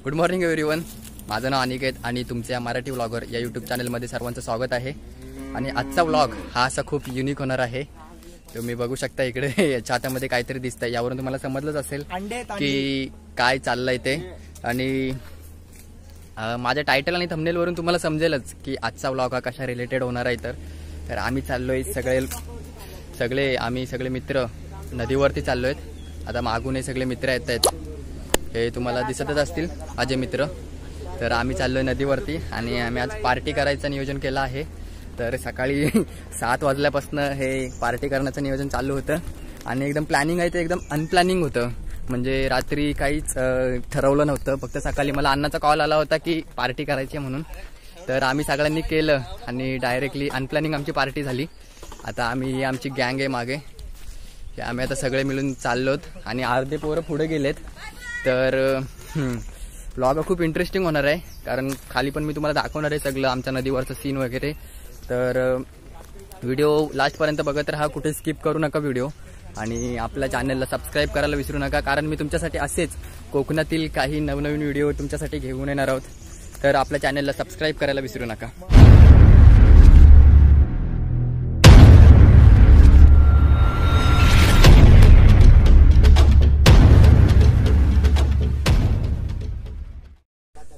Good morning everyone. माझं नाव अनिकेत आणि तुमच्या मराठी व्लॉगर या यूट्यूब चॅनलमध्ये सर्वांचं स्वागत आहे. आणि आजचा व्लॉग हा असा खूप युनिक होणार आहे. तुम्ही बघू शकता इकडे छात्यामध्ये काहीतरी दिसतंय, यावरून तुम्हाला समजलंच असेल की काय चाललंय ते. आणि माझ्या टायटल आणि थंबनेलवरून तुम्हाला समजेलच की आजचा व्लॉग हा कशा रिलेटेड होणार आहे. तर आम्ही चाललोय सगळे मित्र नदीवरती चाललोय. आता मागून हे सगळे मित्र येत आहेत, हे तुम्हाला दिसतच असतील माझे मित्र. तर आम्ही चाललोय नदीवरती आणि आम्ही आज पार्टी करायचं नियोजन केलं आहे. तर सकाळी 7 वाजल्यापासून हे पार्टी करण्याचं नियोजन चालू होतं आणि एकदम प्लॅनिंग आहे ते एकदम अनप्लॅनिंग होतं. म्हणजे रात्री काहीच ठरवलं नव्हतं, फक्त सकाळी मला अण्णाचा कॉल आला होता की पार्टी करायची म्हणून. तर आम्ही सगळ्यांनी केलं आणि डायरेक्टली अनप्लॅनिंग आमची पार्टी झाली. आता आमची गँग आहे मागे, आम्ही आता सगळे मिळून चाललोत आणि अर्धे पोरं पुढे गेलेत. तर व्लॉग खूप इंटरेस्टिंग होणार आहे, कारण खाली पण मी तुम्हाला दाखवणार आहे सगळं आमच्या नदीवरचं सीन वगैरे. तर व्हिडिओ लास्टपर्यंत बघत राहा, कुठे स्किप करू नका व्हिडिओ. आणि आपल्या चॅनलला सबस्क्राईब करायला विसरू नका, कारण मी तुमच्यासाठी असेच कोकणातील काही नवनवीन व्हिडिओ तुमच्यासाठी घेऊन येणार आहोत. तर आपल्या चॅनलला सबस्क्राईब करायला विसरू नका.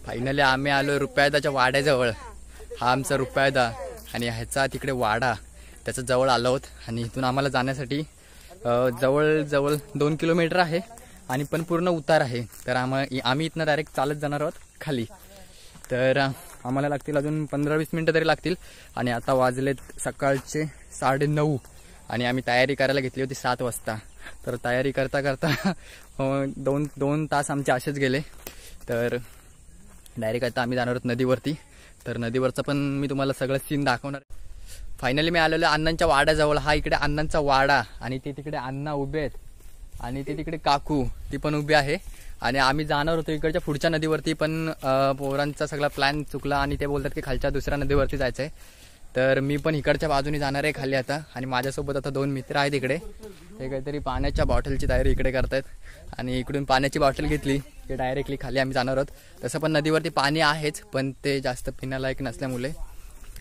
फायनली आम्ही आलो रुपयादाच्या वाड्याजवळ. हा आमचा रुपयादा आणि ह्याचा तिकडे वाडा, त्याच्या जवळ आलो आहोत. आणि इथून आम्हाला जाण्यासाठी जवळ 2 किलोमीटर आहे आणि पण पूर्ण उतार आहे. तर आम्ही इथनं डायरेक्ट चालत जाणार आहोत खाली. तर आम्हाला लागतील अजून 15-20 मिनटं तरी लागतील. आणि आता वाजलेत सकाळचे 9:30 आणि आम्ही तयारी करायला घेतली होती 7 वाजता. तर तयारी करता करता 2 तास आमचे असेच गेले. तर डायरेक्ट आता आम्ही जाणार आहोत नदीवरती. तर नदीवरचा पण मी तुम्हाला सगळं सीन दाखवणार. फायनली मी आलेलो अण्णांच्या वाड्याजवळ. हा इकडे अण्णांचा वाडा आणि ते तिकडे अण्णा उभे आहेत आणि ते तिकडे काकू ती पण उभी आहे. आणि आम्ही जाणार होतो इकडच्या पुढच्या नदीवरती, पण पोरांचा सगळा प्लॅन चुकला आणि ते बोलतात की खालच्या दुसऱ्या नदीवरती जायचं आहे. तर मी पण इकडच्या बाजूने जाणार आहे खाली आता. आणि माझ्यासोबत आता 2 मित्र आहेत इकडे, ते काहीतरी पाण्याच्या बॉटलची तयारी इकडे करतायत. आणि इकडून पाण्याची बॉटल घेतली की डायरेक्टली खाली आम्ही जाणार आहोत. तसं पण नदीवरती पाणी आहेच, पण ते जास्त पिण्यालायक नसल्यामुळे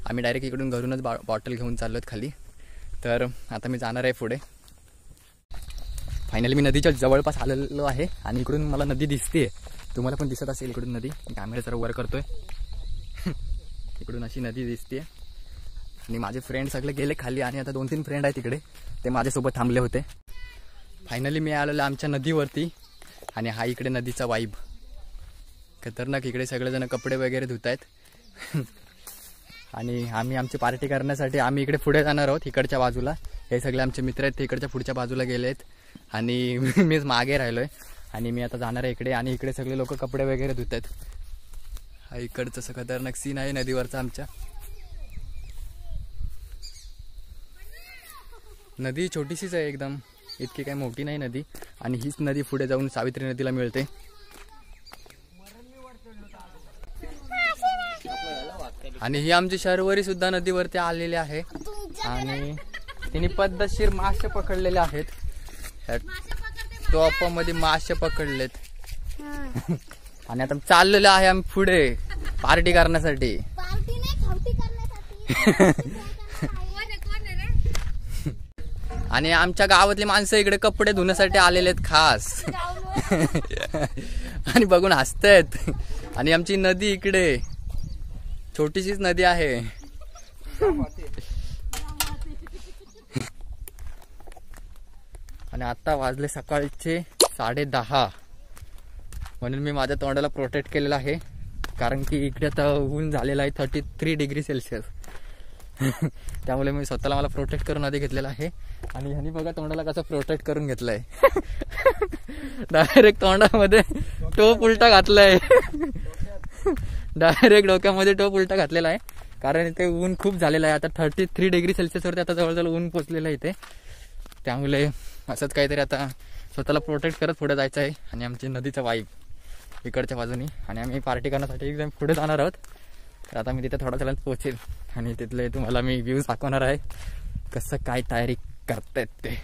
आम्ही डायरेक्ट इकडून घरूनच बॉटल घेऊन चाललो आहेत खाली. तर आता मी जाणार आहे पुढे. फायनली मी नदीच्या जवळपास आलेलो आहे आणि इकडून मला नदी दिसते, तुम्हाला पण दिसत असेल इकडून नदी. कॅमेरा जरा वर करतोय, इकडून अशी नदी दिसते. आणि माझे फ्रेंड सगळे गेले खाली आणि आता 2-3 फ्रेंड आहेत तिकडे, ते माझ्यासोबत थांबले होते. फायनली मी आलेलो आमच्या नदीवरती आणि हा इकडे नदीचा वाईब खतरनाक. इकडे सगळेजण कपडे वगैरे धुत आहेत. आणि आम्ही आमची पार्टी करण्यासाठी आम्ही इकडे पुढे जाणार आहोत इकडच्या बाजूला. हे सगळे आमचे मित्र आहेत ते इकडच्या पुढच्या बाजूला गेले आहेत आणि मीच मागे राहिलोय. आणि मी आता जाणार आहे इकडे आणि इकडे सगळे लोक कपडे वगैरे धुत आहेत. हा इकडचं असं खतरनाक सीन आहे नदीवरचा आमच्या. नदी छोटीशीच आहे एकदम, इतकी काही मोठी नाही नदी. आणि हीच नदी पुढे जाऊन सावित्री नदीला मिळते. आणि ही आमची शर्वरी सुद्धा नदीवरती आलेली आहे आणि तिने पद्धतशीर मासे पकडलेले आहेत. टोपामध्ये मासे पकडलेत. आणि आता चाललेलो आहे आम्ही पुढे पार्टी करण्यासाठी. आणि आमच्या गावातली माणसं इकडे कपडे धुण्यासाठी आलेले आहेत खास. आणि बघून हसतायत. आणि आमची नदी इकडे छोटीशीच नदी आहे. आणि आता वाजले सकाळचे 10:30 म्हणून मी माझ्या तोंडाला प्रोटेक्ट केलेलं आहे, कारण की इकडे आता ऊन झालेलं आहे 33 डिग्री सेल्सिअस. त्यामुळे मी स्वतःला मला प्रोटेक्ट करून आधी घेतलेला आहे. आणि ह्यानी बघा तोंडाला कसं प्रोटेक्ट करून घेतलंय. डायरेक्ट तोंडामध्ये टोप उलटा घातलाय. डायरेक्ट डोक्यामध्ये टोप उलटा घातलेला आहे, कारण इथे ऊन खूप झालेलं आहे. आता 33 डिग्री सेल्सिअसवरती आता जवळजवळ ऊन पोचलेलं आहे इथे. त्यामुळे असंच काहीतरी आता स्वतःला प्रोटेक्ट करत पुढे जायचं आहे. आणि आमची नदीचा वाईब इकडच्या बाजूनी. आणि आम्ही पार्टी करण्यासाठी एकदम पुढे जाणार आहोत. तर आता मी तिथे थोडा चालत पोहोचेल आणि तिथले तुम्हाला मी व्ह्यूज दाखवणार आहे कसं काय तयारी करतायत ते.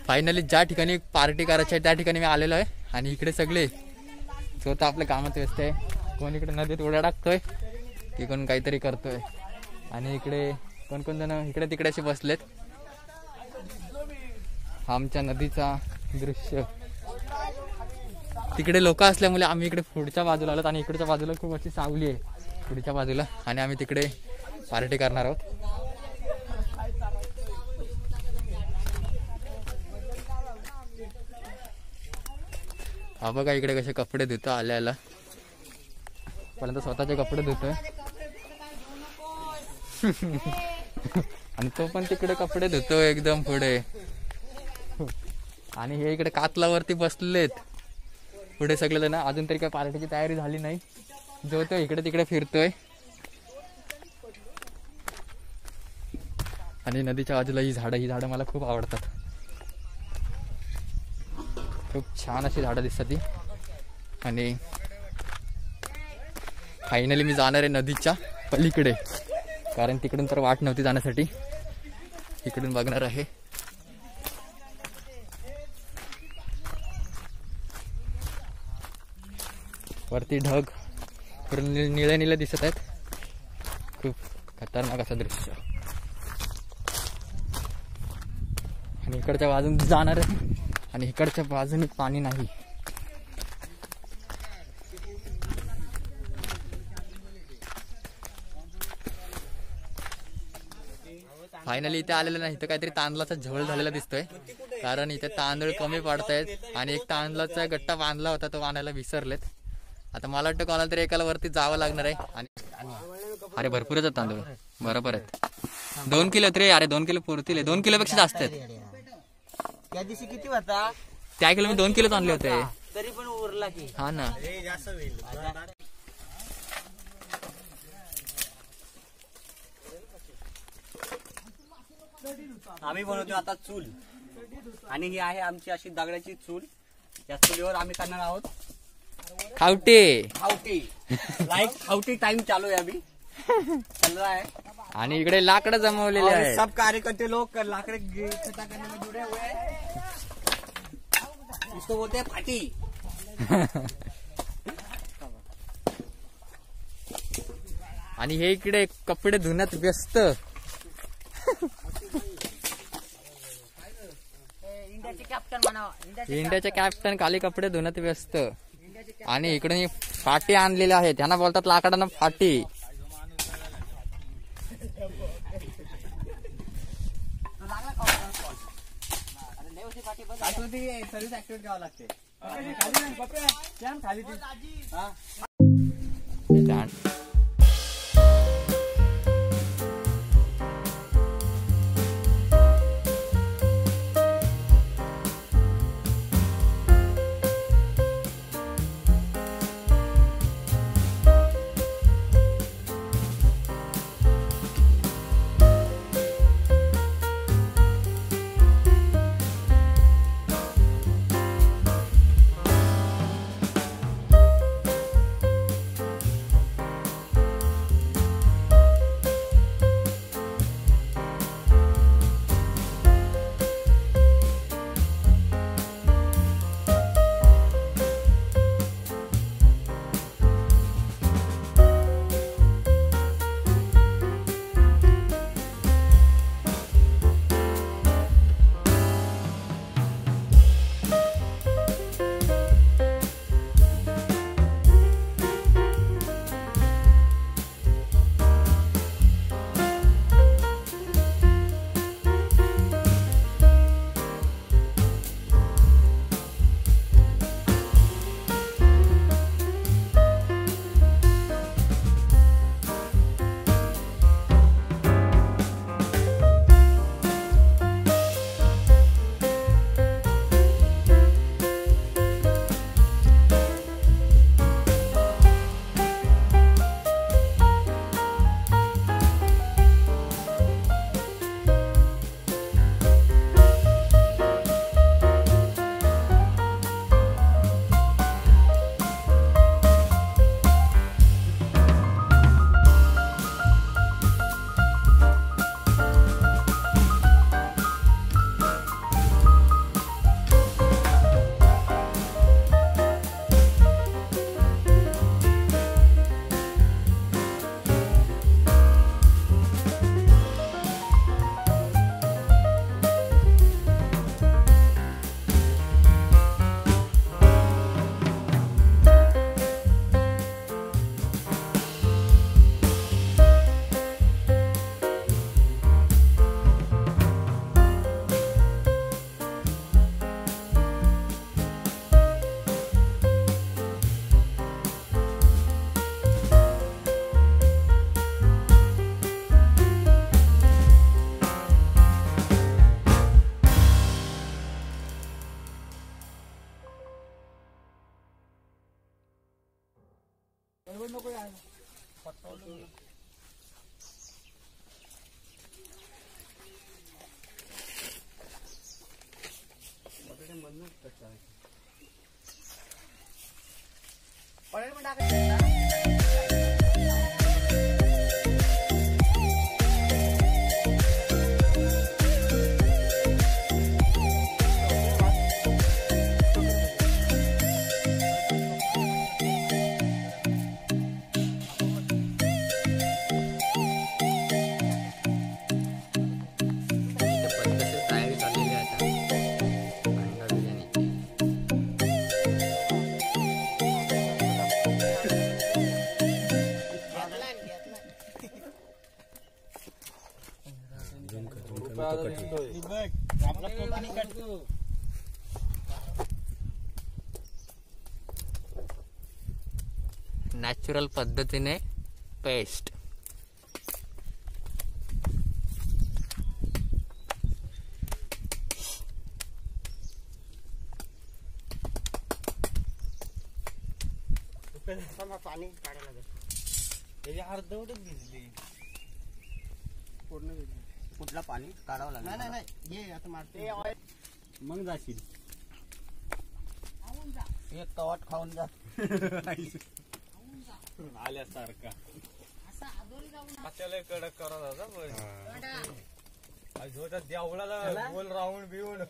फायनली ज्या ठिकाणी पार्टी करायची आहे त्या ठिकाणी मी आलेलो आहे आणि इकडे सगळे स्वतः आपल्या कामात व्यस्त आहे. कोण इकडे नदीत उड्या टाकतोय की कोण काहीतरी करतोय आणि इकडे कोण जण इकडे तिकडे असे बसलेत. आमच्या नदीचा दृश्य तिकडे लोक असल्यामुळे आम्ही इकडे पुढच्या बाजूला आलोत आणि इकडच्या बाजूला खूप अशी सावली आहे पुढच्या बाजूला आणि आम्ही तिकडे पार्टी करणार आहोत. हा बघा इकडे कसे कपडे धुतो आल्याला पर्यंत स्वतःचे कपडे धुतोय आणि तो पण तिकडे कपडे धुतो एकदम पुढे आणि हे इकडे कातलावरती बसलेत पुढे सगळे जण. अजून तरी काय पार्टीची तयारी झाली नाही. जो तो इकडे तिकडे फिरतोय आणि नदीच्या बाजूला ही झाडं मला खूप आवडतात. खूप छान अशी झाडं दिसतात ती. आणि फायनली मी जाणार आहे नदीच्या पलीकडे कारण तिकडून तर वाट नव्हती जाण्यासाठी. इकडून बघणार आहे. वरती ढग पूर्ण निळे निळे दिसत आहेत. खूप खतरनाक असं दृश्य. आणि इकडच्या बाजून जाणार आहे आणि इकडच्या बाजूने पाणी नाही. फायनली इथे आलेलं नाही. इथं काहीतरी तांदळाचा झोल झालेला दिसतोय कारण इथे तांदूळ कमी पडतायत आणि एक तांदळाचा गट्टा बांधला होता तो आणायला विसरलेत. आता मला वाटतं कोणाला तरी एकाला वरती जावं लागणार आहे. आणि अरे भरपूरच आहेत तांदूळ बरोबर आहेत. 2 किलो रे. अरे 2 किलो पुरतील. 2 किलोपेक्षा जास्त आहेत. त्या दिवशी किती होता त्या किलो मी 2 किलोच आणले होते तरी पण उरला की. हा ना. आम्ही बनवतो आता चूल आणि ही आहे आमची अशी दगडाची चूल. या चुलीवर आम्ही करणार आहोत खावटे. खावटी. खावटी टाइम चालू है अभी चल रहा है. आणि इकडे लाकडं जमवलेले आहेत. सब कार्यकर्ते लोग लाकड़े इकट्ठा करने में जुड़े हुए हैं. इसको बोलते हैं फाटी. आणि हे इकडे कपडे धुण्यात व्यस्त. इंडियाचे कॅप्टन खाली कपडे धुण्यात व्यस्त. आणि इकडे फाटी आणलेले आहेत. त्यांना बोलतात लाकडांना फाटी. तयारी चाललेली आहे आता अंडा बिर्याणीची. नॅचरल पद्धतीने पेस्ट. पाणी काढायला लागेल. त्याची अर्धवटच भिजली. पूर्ण कुठला पाणी काढावं लागेल. नाही नाही हे आता मारते मग जाशील. एक कवाट खाऊन जा आल्यासारखा. कडक करत होता देवळाला गोल राऊंड बिवून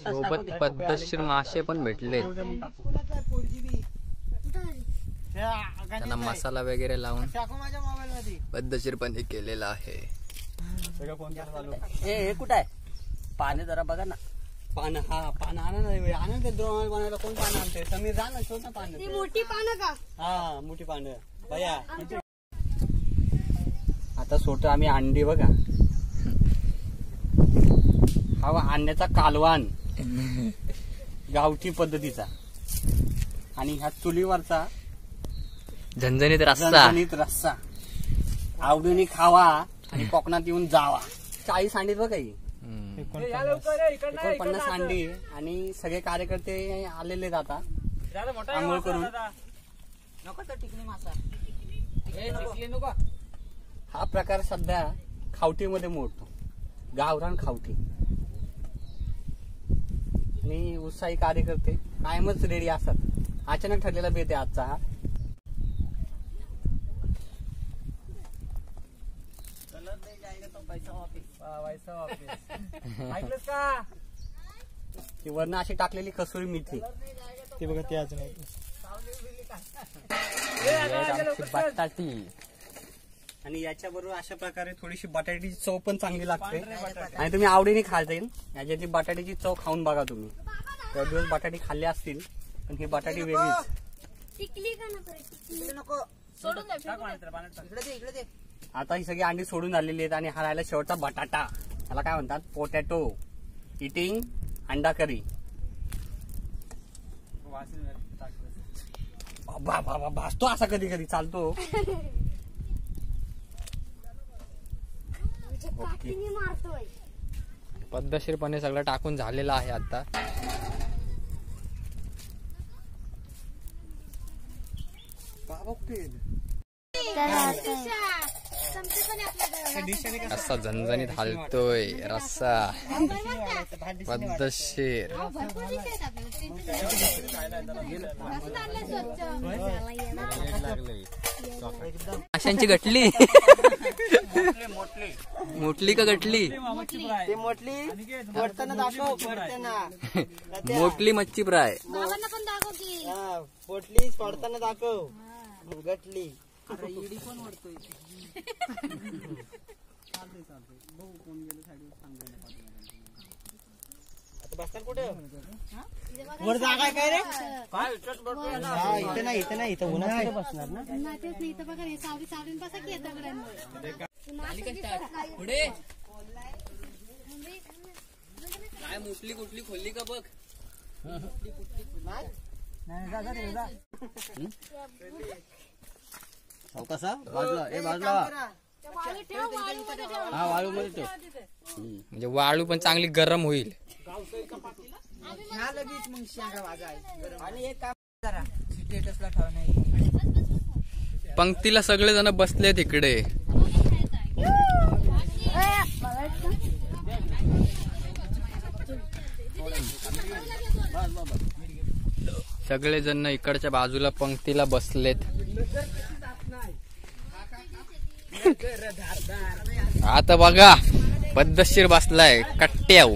सोबत पद्धतशीर मासे पण भेटले, त्यांना मसाला वगैरे लावून पद्धतशीरपणे केलेला आहे. हे कुठं आहे पाणी जरा बघा ना. पानं पानं आणा ते द्रोण बनायला. कोण पानं आणते? समीर जा ना, शोध ना पानं. मोठी पानं का? हा मोठी पानं भैया. आता सोडतो आम्ही अंडी बघा. हा आणण्याचा कालवान गावठी पद्धतीचा आणि ह्या चुलीवरचा झणझणीत रस्सा. आवडीने खावा आणि कोकणात येऊन जावा. 40 अंडी बघा ही. 49 अंडी आणि सगळे कार्यकर्ते आलेले जातात आंघोळ करून. हा प्रकार सध्या खावटीमध्ये मोडतो, गावरान खावटी. आणि उत्साही कार्यकर्ते कायमच रेडी असतात. अचानक ठरलेला बेत आहे आजचा हा. ऐकलंस का? ती वरनं अशी टाकलेली कसुरी मेथी ते बघा ते अजून बटाटी. आणि याच्या बरोबर अशा प्रकारे थोडीशी बटाट्याची चव पण चांगली लागते आणि तुम्ही आवडीने खाता येईल. याच्यातली बटाट्याची चव खाऊन बघा तुम्ही. त्या दिवस बटाटे खाल्ले असतील पण ही बटाटी वेगळीच. आता ही सगळी अंडी सोडून आलेली आहेत आणि हा राहिला शेवटचा बटाटा. त्याला काय म्हणतात? पोटॅटो इटिंग अंडा करी. बाबा भासतो असा कधी कधी चालतो. पद्धतशीरपणे सगळं टाकून झालेलं आहे आता. रस्सा झणझणीत हालतोय. रस्सा पद्धतशीर. माशांची गटली. मोटली का गटली? ते मोटली पडताना दाखव. मोटली मच्छी फ्राय. पोटली पडताना दाखव. गटली बसतात कुठे? वर जागा आहे काय रे? इथे नाही, इथे नाही. इथं उन्हात बसणार ना. पुढे काय मोटली कुठली खोलली का बघ. कसा बाजूला बाजूला हा वाळू मध्ये ठेव. म्हणजे वाळू पण चांगली गरम होईल. पंक्तीला सगळे जण बसले तिकडे. सगळे जण इकडच्या बाजूला पंक्तीला बसलेत. आता बघा पद्धतशीर बसलाय कट्ट्याव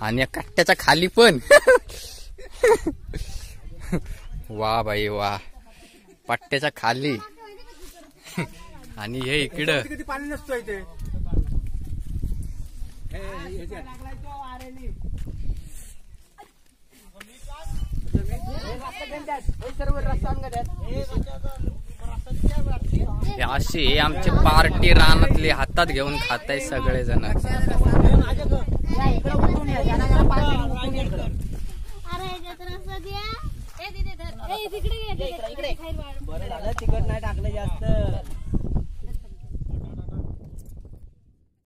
आणि या कट्ट्याच्या खाली पण वा बाई वा. पट्ट्याच्या खाली आणि हे इकडं किती पाणी नसतो इथे. अशी आमची पार्टी रानातली हातात घेऊन खाताय सगळे जण. बरं झालं तिकट नाही टाकलं जास्त.